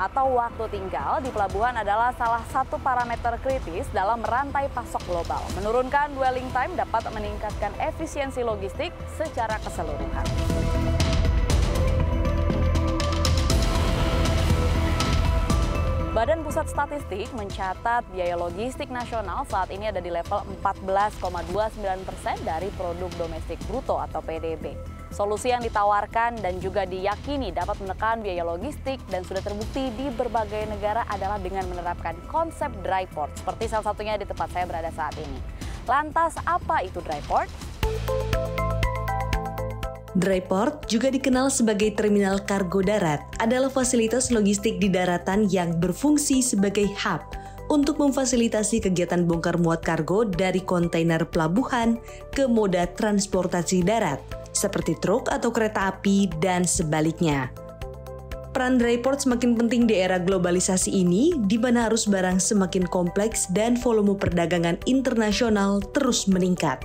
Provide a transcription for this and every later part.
atau waktu tinggal di pelabuhan adalah salah satu parameter kritis dalam rantai pasok global. Menurunkan dwelling time dapat meningkatkan efisiensi logistik secara keseluruhan. Badan Pusat Statistik mencatat biaya logistik nasional saat ini ada di level 14,29% dari produk domestik bruto atau PDB. Solusi yang ditawarkan dan juga diyakini dapat menekan biaya logistik dan sudah terbukti di berbagai negara adalah dengan menerapkan konsep dry port, seperti salah satunya di tempat saya berada saat ini. Lantas apa itu dry port? Dry port, juga dikenal sebagai terminal kargo darat, adalah fasilitas logistik di daratan yang berfungsi sebagai hub untuk memfasilitasi kegiatan bongkar muat kargo dari kontainer pelabuhan ke moda transportasi darat, seperti truk atau kereta api dan sebaliknya. Peran dry port semakin penting di era globalisasi ini, di mana arus barang semakin kompleks dan volume perdagangan internasional terus meningkat.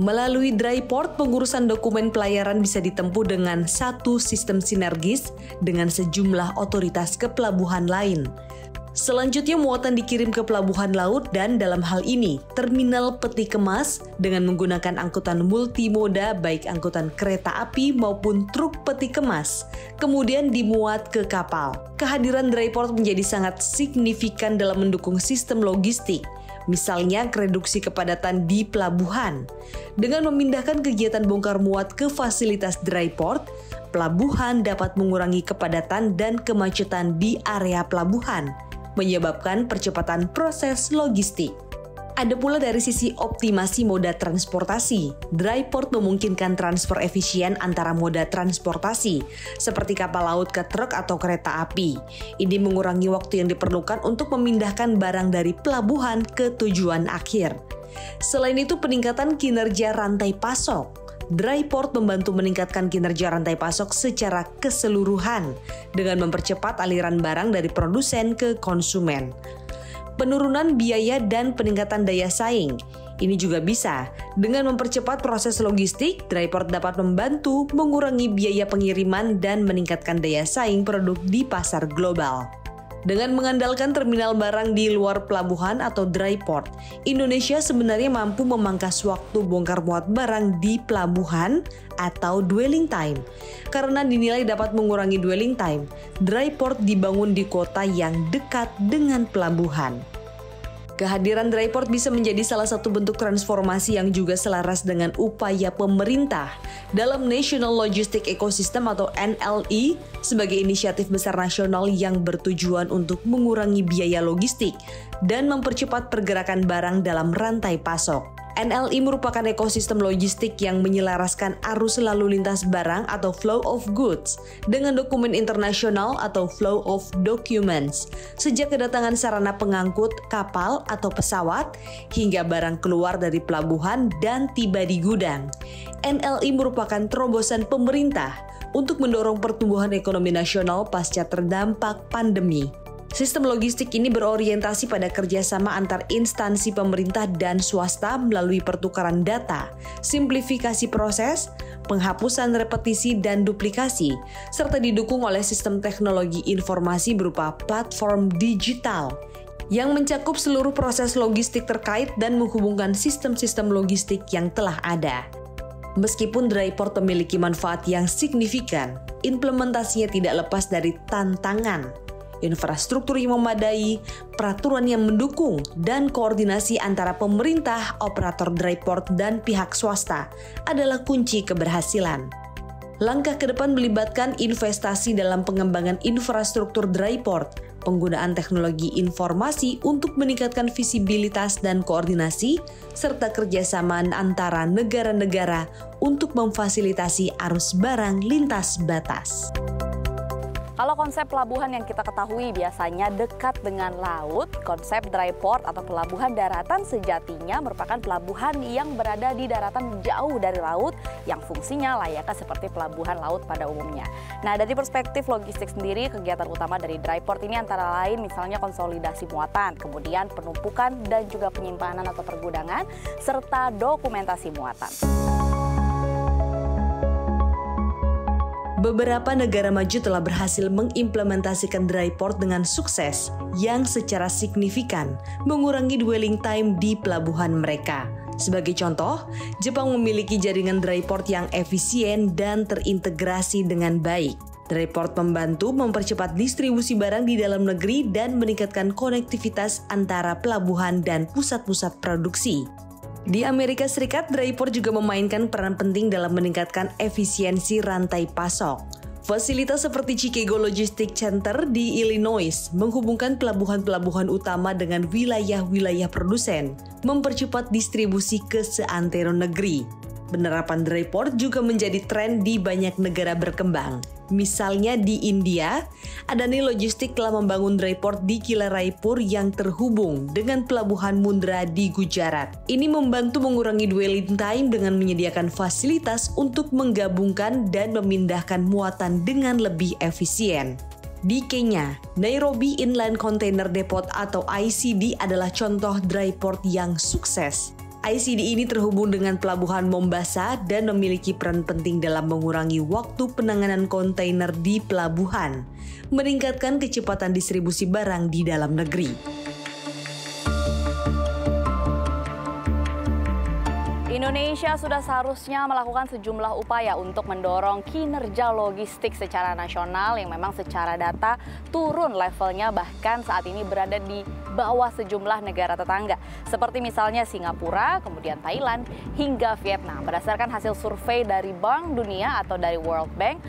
Melalui dry port, pengurusan dokumen pelayaran bisa ditempuh dengan satu sistem sinergis dengan sejumlah otoritas kepelabuhan lain. Selanjutnya muatan dikirim ke pelabuhan laut dan dalam hal ini terminal peti kemas dengan menggunakan angkutan multimoda baik angkutan kereta api maupun truk peti kemas, kemudian dimuat ke kapal. Kehadiran dry port menjadi sangat signifikan dalam mendukung sistem logistik. Misalnya reduksi kepadatan di pelabuhan. Dengan memindahkan kegiatan bongkar muat ke fasilitas dry port, pelabuhan dapat mengurangi kepadatan dan kemacetan di area pelabuhan, menyebabkan percepatan proses logistik. Ada pula dari sisi optimasi moda transportasi. Dry port memungkinkan transfer efisien antara moda transportasi, seperti kapal laut ke truk atau kereta api. Ini mengurangi waktu yang diperlukan untuk memindahkan barang dari pelabuhan ke tujuan akhir. Selain itu, peningkatan kinerja rantai pasok. Dry port membantu meningkatkan kinerja rantai pasok secara keseluruhan dengan mempercepat aliran barang dari produsen ke konsumen. Penurunan biaya dan peningkatan daya saing. Ini juga bisa. Dengan mempercepat proses logistik, dry port dapat membantu mengurangi biaya pengiriman dan meningkatkan daya saing produk di pasar global. Dengan mengandalkan terminal barang di luar pelabuhan atau dry port, Indonesia sebenarnya mampu memangkas waktu bongkar muat barang di pelabuhan atau dwelling time. Karena dinilai dapat mengurangi dwelling time, dry port dibangun di kota yang dekat dengan pelabuhan. Kehadiran dry port bisa menjadi salah satu bentuk transformasi yang juga selaras dengan upaya pemerintah dalam National Logistic Ecosystem atau NLE sebagai inisiatif besar nasional yang bertujuan untuk mengurangi biaya logistik dan mempercepat pergerakan barang dalam rantai pasok. NLE merupakan ekosistem logistik yang menyelaraskan arus lalu lintas barang atau flow of goods dengan dokumen internasional atau flow of documents, sejak kedatangan sarana pengangkut kapal atau pesawat hingga barang keluar dari pelabuhan dan tiba di gudang. NLE merupakan terobosan pemerintah untuk mendorong pertumbuhan ekonomi nasional pasca terdampak pandemi. Sistem logistik ini berorientasi pada kerjasama antar instansi pemerintah dan swasta melalui pertukaran data, simplifikasi proses, penghapusan repetisi dan duplikasi, serta didukung oleh sistem teknologi informasi berupa platform digital yang mencakup seluruh proses logistik terkait dan menghubungkan sistem-sistem logistik yang telah ada. Meskipun dry port memiliki manfaat yang signifikan, implementasinya tidak lepas dari tantangan. Infrastruktur yang memadai, peraturan yang mendukung, dan koordinasi antara pemerintah, operator dry port, dan pihak swasta adalah kunci keberhasilan. Langkah ke depan melibatkan investasi dalam pengembangan infrastruktur dry port, penggunaan teknologi informasi untuk meningkatkan visibilitas dan koordinasi, serta kerjasama antara negara-negara untuk memfasilitasi arus barang lintas batas. Kalau konsep pelabuhan yang kita ketahui biasanya dekat dengan laut, konsep dry port atau pelabuhan daratan sejatinya merupakan pelabuhan yang berada di daratan jauh dari laut yang fungsinya layaknya seperti pelabuhan laut pada umumnya. Nah, dari perspektif logistik sendiri, kegiatan utama dari dry port ini antara lain misalnya konsolidasi muatan, kemudian penumpukan dan juga penyimpanan atau pergudangan, serta dokumentasi muatan. Beberapa negara maju telah berhasil mengimplementasikan dry port dengan sukses yang secara signifikan mengurangi dwelling time di pelabuhan mereka. Sebagai contoh, Jepang memiliki jaringan dry port yang efisien dan terintegrasi dengan baik. Dry port membantu mempercepat distribusi barang di dalam negeri dan meningkatkan konektivitas antara pelabuhan dan pusat-pusat produksi. Di Amerika Serikat, dry port juga memainkan peran penting dalam meningkatkan efisiensi rantai pasok. Fasilitas seperti Chicago Logistics Center di Illinois menghubungkan pelabuhan-pelabuhan utama dengan wilayah-wilayah produsen, mempercepat distribusi ke seantero negeri. Penerapan dry port juga menjadi tren di banyak negara berkembang. Misalnya di India, Adani Logistics telah membangun dry port di Kila Raipur yang terhubung dengan pelabuhan Mundra di Gujarat. Ini membantu mengurangi dwelling time dengan menyediakan fasilitas untuk menggabungkan dan memindahkan muatan dengan lebih efisien. Di Kenya, Nairobi Inland Container Depot atau ICD adalah contoh dry port yang sukses. ICD ini terhubung dengan pelabuhan Mombasa dan memiliki peran penting dalam mengurangi waktu penanganan kontainer di pelabuhan, meningkatkan kecepatan distribusi barang di dalam negeri. Indonesia sudah seharusnya melakukan sejumlah upaya untuk mendorong kinerja logistik secara nasional yang memang secara data turun levelnya, bahkan saat ini berada di bawah sejumlah negara tetangga seperti misalnya Singapura, kemudian Thailand hingga Vietnam. Berdasarkan hasil survei dari Bank Dunia atau dari World Bank,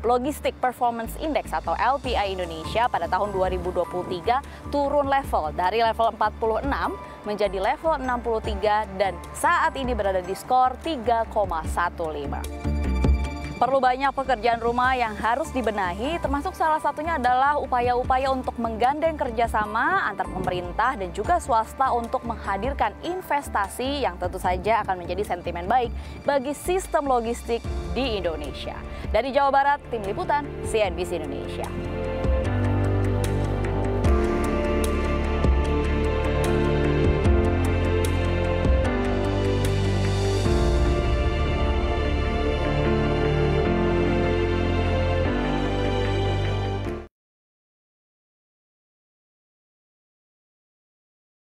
Logistic Performance Index atau LPI Indonesia pada tahun 2023 turun level dari level 46 menjadi level 63 dan saat ini berada di skor 3,15. Perlu banyak pekerjaan rumah yang harus dibenahi, termasuk salah satunya adalah upaya-upaya untuk menggandeng kerjasama antar pemerintah dan juga swasta untuk menghadirkan investasi yang tentu saja akan menjadi sentimen baik bagi sistem logistik di Indonesia. Dari Jawa Barat, Tim Liputan CNBC Indonesia.